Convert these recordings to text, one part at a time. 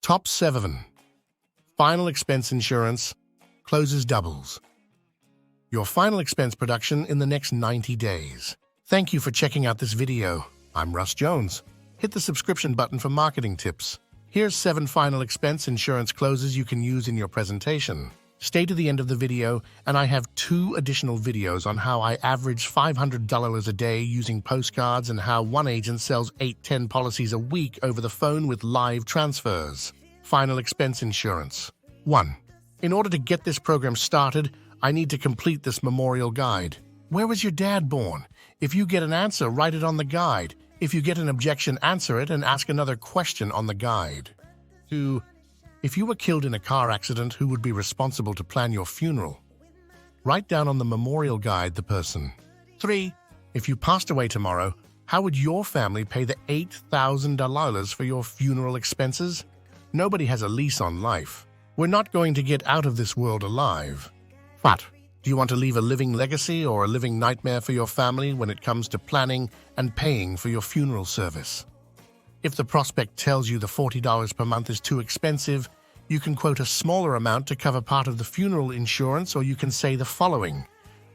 Top 7. Final expense insurance closes doubles. Your final expense production in the next 90 days. Thank you for checking out this video. I'm Russ Jones. Hit the subscription button for marketing tips. Here's 7 final expense insurance closes you can use in your presentation. Stay to the end of the video, and I have 2 additional videos on how I average $500 a day using postcards and how one agent sells 8-10 policies a week over the phone with live transfers. Final expense insurance. 1. In order to get this program started, I need to complete this memorial guide. Where was your dad born? If you get an answer, write it on the guide. If you get an objection, answer it and ask another question on the guide. 2. If you were killed in a car accident, who would be responsible to plan your funeral? Write down on the memorial guide the person. 3. If you passed away tomorrow, how would your family pay the $8,000 for your funeral expenses? Nobody has a lease on life. We're not going to get out of this world alive. What? Do you want to leave a living legacy or a living nightmare for your family when it comes to planning and paying for your funeral service? If the prospect tells you the $40 per month is too expensive, you can quote a smaller amount to cover part of the funeral insurance, or you can say the following.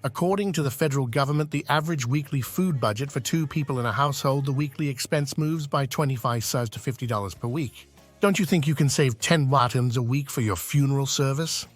According to the federal government, the average weekly food budget for 2 people in a household, the weekly expense moves by $25 to $50 per week. Don't you think you can save 10 items a week for your funeral service?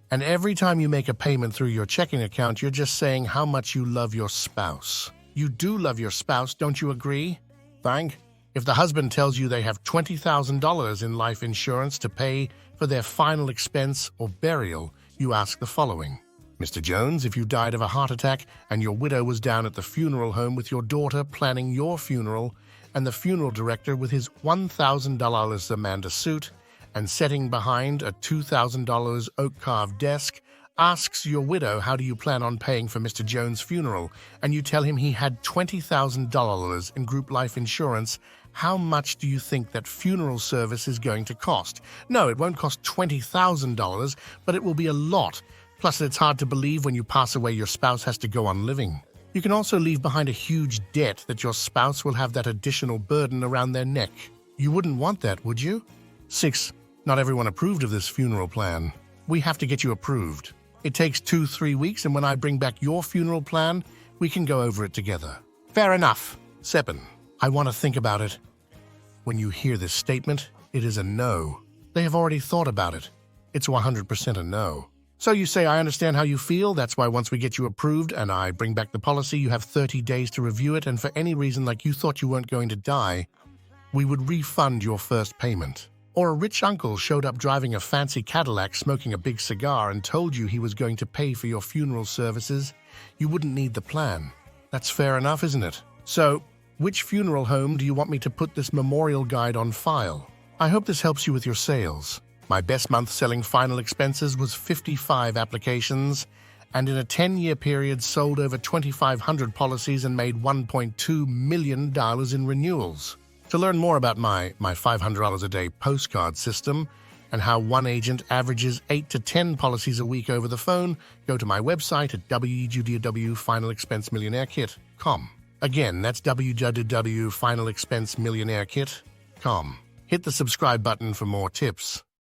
And every time you make a payment through your checking account, you're just saying how much you love your spouse. You do love your spouse, don't you agree? Thank. If the husband tells you they have $20,000 in life insurance to pay for their final expense or burial, you ask the following. Mr. Jones, if you died of a heart attack and your widow was down at the funeral home with your daughter planning your funeral, and the funeral director with his $1,000 Amanda suit and setting behind a $2,000 oak-carved desk, asks your widow, how do you plan on paying for Mr. Jones' funeral, and you tell him he had $20,000 in group life insurance, how much do you think that funeral service is going to cost? No, it won't cost $20,000, but it will be a lot. Plus, it's hard to believe when you pass away your spouse has to go on living. You can also leave behind a huge debt that your spouse will have that additional burden around their neck. You wouldn't want that, would you? 6. Not everyone approved of this funeral plan. We have to get you approved. It takes 2-3 weeks, and when I bring back your funeral plan, we can go over it together. Fair enough. 7. I want to think about it. When you hear this statement, it is a no. They have already thought about it. It's 100% a no. So you say, I understand how you feel. That's why once we get you approved and I bring back the policy, you have 30 days to review it, and for any reason like you thought you weren't going to die, we would refund your first payment. Or a rich uncle showed up driving a fancy Cadillac smoking a big cigar and told you he was going to pay for your funeral services, you wouldn't need the plan. That's fair enough, isn't it? So, which funeral home do you want me to put this memorial guide on file? I hope this helps you with your sales. My best month selling final expenses was 55 applications, and in a 10-year period sold over 2,500 policies and made $1.2 million in renewals. To learn more about my $500 a day postcard system and how one agent averages 8 to 10 policies a week over the phone, go to my website at www.finalexpensemillionairekit.com. Again, that's www.finalexpensemillionairekit.com. Hit the subscribe button for more tips.